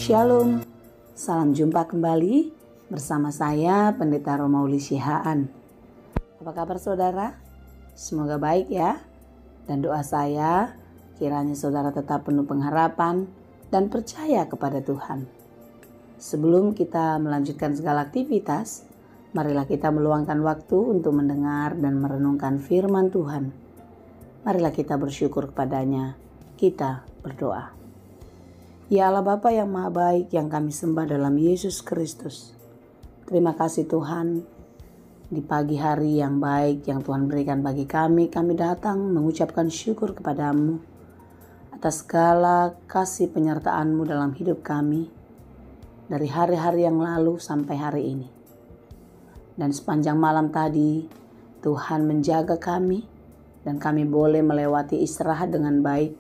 Shalom, salam jumpa kembali bersama saya Pendeta Romauli Sihaan. Apa kabar saudara? Semoga baik ya. Dan doa saya kiranya saudara tetap penuh pengharapan dan percaya kepada Tuhan. Sebelum kita melanjutkan segala aktivitas, marilah kita meluangkan waktu untuk mendengar dan merenungkan firman Tuhan. Marilah kita bersyukur kepadanya. Kita berdoa. Ya Allah Bapa yang Maha Baik yang kami sembah dalam Yesus Kristus. Terima kasih Tuhan, di pagi hari yang baik yang Tuhan berikan bagi kami datang mengucapkan syukur kepadamu atas segala kasih penyertaan-Mu dalam hidup kami dari hari-hari yang lalu sampai hari ini. Dan sepanjang malam tadi Tuhan menjaga kami dan kami boleh melewati istirahat dengan baik.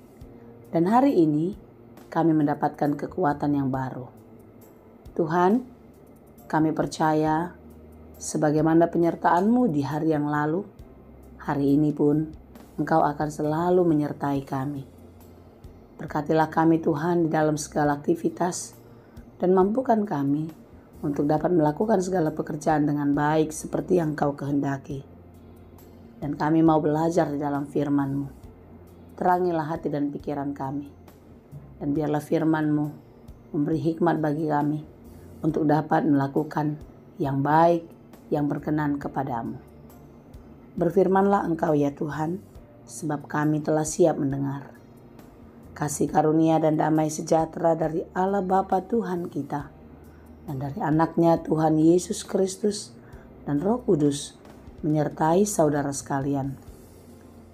Dan hari ini kami mendapatkan kekuatan yang baru. Tuhan, kami percaya sebagaimana penyertaan-Mu di hari yang lalu, hari ini pun Engkau akan selalu menyertai kami. Berkatilah kami Tuhan di dalam segala aktivitas dan mampukan kami untuk dapat melakukan segala pekerjaan dengan baik seperti yang Engkau kehendaki. Dan kami mau belajar di dalam firman-Mu. Terangilah hati dan pikiran kami. Dan biarlah firman-Mu memberi hikmat bagi kami untuk dapat melakukan yang baik, yang berkenan kepadamu. Berfirmanlah Engkau ya Tuhan, sebab kami telah siap mendengar. Kasih karunia dan damai sejahtera dari Allah Bapa Tuhan kita, dan dari anaknya Tuhan Yesus Kristus dan Roh Kudus, menyertai saudara sekalian.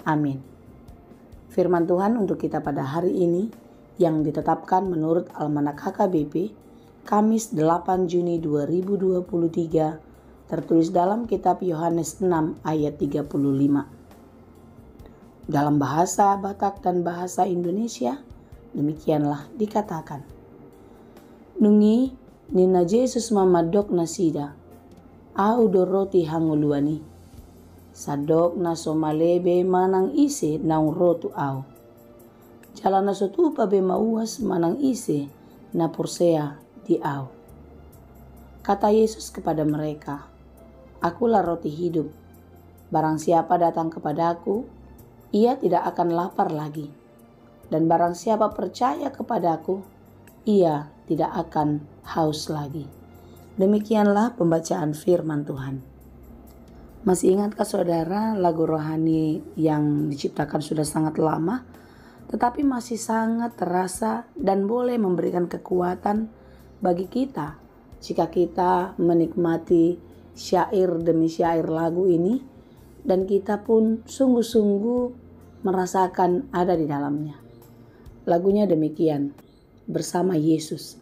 Amin. Firman Tuhan untuk kita pada hari ini, yang ditetapkan menurut Almanak HKBP, Kamis 8 Juni 2023, tertulis dalam kitab Yohanes 6 ayat 35. Dalam bahasa Batak dan bahasa Indonesia, demikianlah dikatakan. Nungi nina Yesus mamadok nasida, au doroti hanguluani, sadok na somalebe manang ise naung rotu au. Jalan na sotupa be mauas manang ise na porsea di au. Kata Yesus kepada mereka, Akulah roti hidup. Barang siapa datang kepadaku, ia tidak akan lapar lagi. Dan barang siapa percaya kepadaku, ia tidak akan haus lagi. Demikianlah pembacaan firman Tuhan. Masih ingatkah saudara lagu rohani yang diciptakan sudah sangat lama, tetapi masih sangat terasa dan boleh memberikan kekuatan bagi kita jika kita menikmati syair demi syair lagu ini dan kita pun sungguh-sungguh merasakan ada di dalamnya. Lagunya demikian, Bersama Yesus.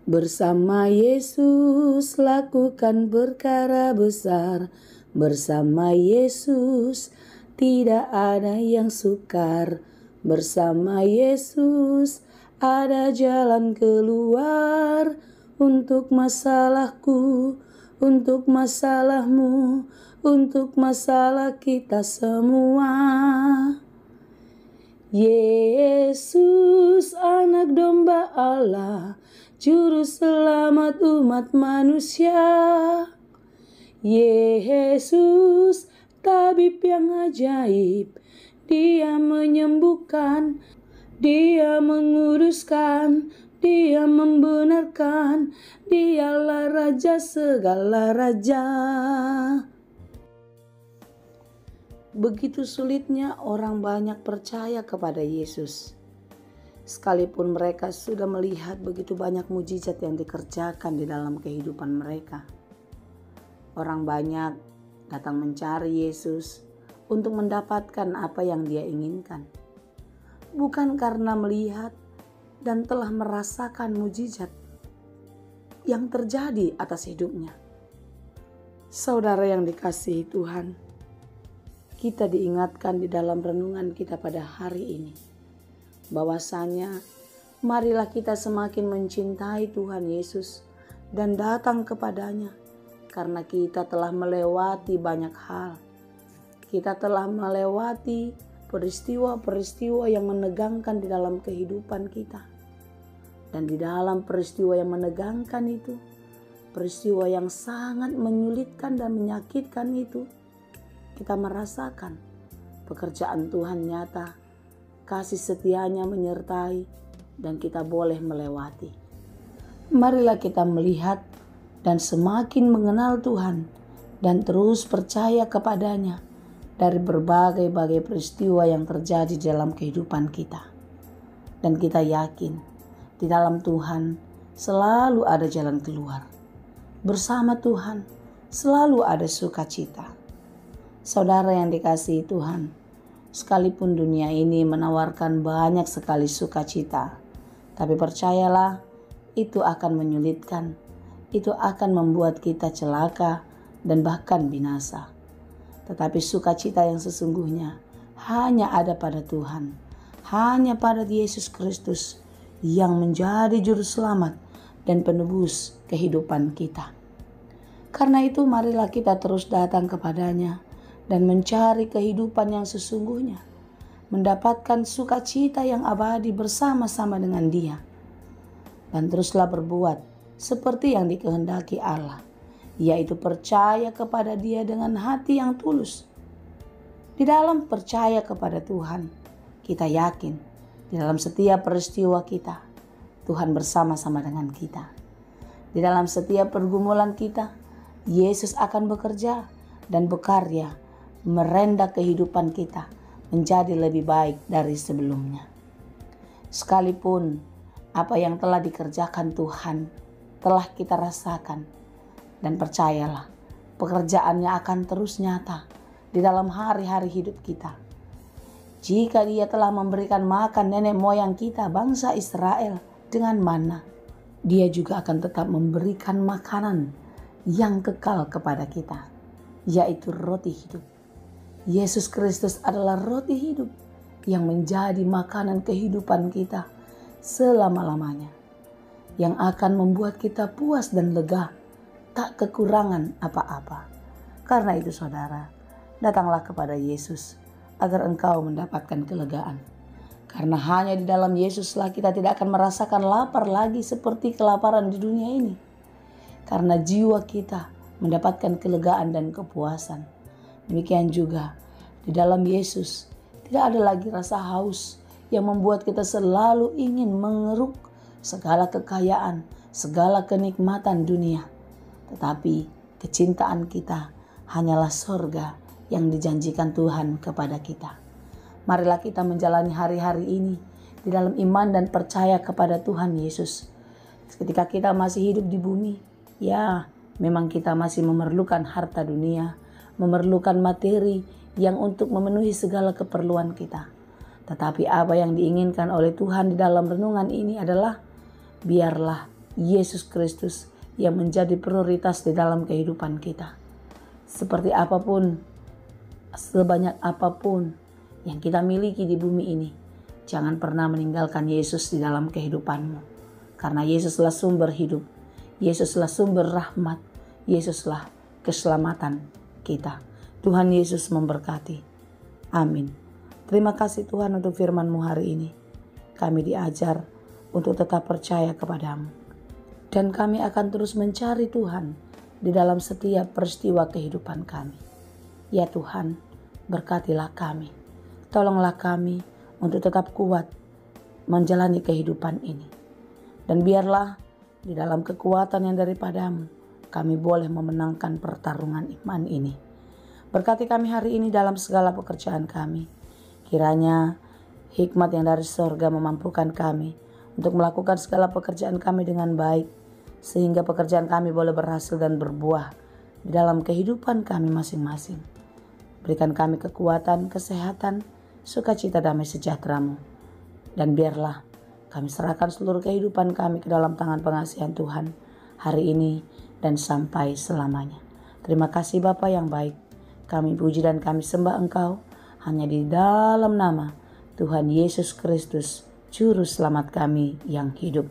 Bersama Yesus lakukan perkara besar, bersama Yesus tidak ada yang sukar, bersama Yesus ada jalan keluar untuk masalahku, untuk masalahmu, untuk masalah kita semua. Yesus anak domba Allah, juru selamat umat manusia. Yesus tabib yang ajaib, Dia menyembuhkan, Dia menguruskan, Dia membenarkan, Dialah Raja segala raja. Begitu sulitnya orang banyak percaya kepada Yesus, sekalipun mereka sudah melihat begitu banyak mujizat yang dikerjakan di dalam kehidupan mereka. Orang banyak datang mencari Yesus untuk mendapatkan apa yang Dia inginkan, bukan karena melihat dan telah merasakan mujizat yang terjadi atas hidupnya. Saudara yang dikasihi Tuhan, kita diingatkan di dalam renungan kita pada hari ini, bahwasanya marilah kita semakin mencintai Tuhan Yesus dan datang kepadanya, karena kita telah melewati banyak hal. Kita telah melewati peristiwa-peristiwa yang menegangkan di dalam kehidupan kita. Dan di dalam peristiwa yang menegangkan itu, peristiwa yang sangat menyulitkan dan menyakitkan itu, kita merasakan pekerjaan Tuhan nyata, kasih setianya menyertai, dan kita boleh melewati. Marilah kita melihat dan semakin mengenal Tuhan dan terus percaya kepadanya dari berbagai peristiwa yang terjadi dalam kehidupan kita. Dan kita yakin di dalam Tuhan selalu ada jalan keluar. Bersama Tuhan selalu ada sukacita. Saudara yang dikasihi Tuhan, sekalipun dunia ini menawarkan banyak sekali sukacita, tapi percayalah itu akan menyulitkan, itu akan membuat kita celaka dan bahkan binasa. Tetapi sukacita yang sesungguhnya hanya ada pada Tuhan, hanya pada Yesus Kristus yang menjadi juru selamat dan penebus kehidupan kita. Karena itu marilah kita terus datang kepadanya dan mencari kehidupan yang sesungguhnya, mendapatkan sukacita yang abadi bersama-sama dengan Dia. Dan teruslah berbuat seperti yang dikehendaki Allah, yaitu percaya kepada Dia dengan hati yang tulus. Di dalam percaya kepada Tuhan, kita yakin di dalam setiap peristiwa kita, Tuhan bersama-sama dengan kita. Di dalam setiap pergumulan kita, Yesus akan bekerja dan berkarya, merendah kehidupan kita menjadi lebih baik dari sebelumnya. Sekalipun apa yang telah dikerjakan Tuhan telah kita rasakan, dan percayalah pekerjaannya akan terus nyata di dalam hari-hari hidup kita. Jika Dia telah memberikan makan nenek moyang kita bangsa Israel dengan manna, Dia juga akan tetap memberikan makanan yang kekal kepada kita, yaitu roti hidup. Yesus Kristus adalah roti hidup yang menjadi makanan kehidupan kita selama-lamanya, yang akan membuat kita puas dan lega, tak kekurangan apa-apa. Karena itu saudara, datanglah kepada Yesus agar engkau mendapatkan kelegaan. Karena hanya di dalam Yesuslah kita tidak akan merasakan lapar lagi seperti kelaparan di dunia ini. Karena jiwa kita mendapatkan kelegaan dan kepuasan. Demikian juga di dalam Yesus tidak ada lagi rasa haus yang membuat kita selalu ingin mengeruk segala kekayaan, segala kenikmatan dunia. Tetapi kecintaan kita hanyalah surga yang dijanjikan Tuhan kepada kita. Marilah kita menjalani hari-hari ini di dalam iman dan percaya kepada Tuhan Yesus. Ketika kita masih hidup di bumi, ya memang kita masih memerlukan harta dunia, memerlukan materi yang untuk memenuhi segala keperluan kita. Tetapi apa yang diinginkan oleh Tuhan di dalam renungan ini adalah biarlah Yesus Kristus yang menjadi prioritas di dalam kehidupan kita. Seperti apapun, sebanyak apapun yang kita miliki di bumi ini, jangan pernah meninggalkan Yesus di dalam kehidupanmu. Karena Yesuslah sumber hidup, Yesuslah sumber rahmat, Yesuslah keselamatan kita. Tuhan Yesus memberkati. Amin. Terima kasih Tuhan untuk firman-Mu hari ini. Kami diajar untuk tetap percaya kepadamu. Dan kami akan terus mencari Tuhan di dalam setiap peristiwa kehidupan kami. Ya Tuhan, berkatilah kami. Tolonglah kami untuk tetap kuat menjalani kehidupan ini. Dan biarlah di dalam kekuatan yang daripadamu, kami boleh memenangkan pertarungan iman ini. Berkati kami hari ini dalam segala pekerjaan kami. Kiranya hikmat yang dari surga memampukan kami untuk melakukan segala pekerjaan kami dengan baik, sehingga pekerjaan kami boleh berhasil dan berbuah di dalam kehidupan kami masing-masing. Berikan kami kekuatan, kesehatan, sukacita, damai sejahtera-Mu. Dan biarlah kami serahkan seluruh kehidupan kami ke dalam tangan pengasihan Tuhan hari ini dan sampai selamanya. Terima kasih Bapa yang baik. Kami puji dan kami sembah Engkau hanya di dalam nama Tuhan Yesus Kristus, Juru Selamat kami yang hidup.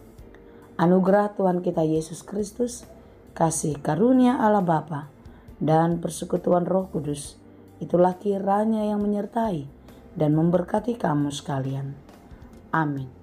Anugerah Tuhan kita Yesus Kristus, kasih karunia Allah Bapa, dan persekutuan Roh Kudus, itulah kiranya yang menyertai dan memberkati kamu sekalian. Amin.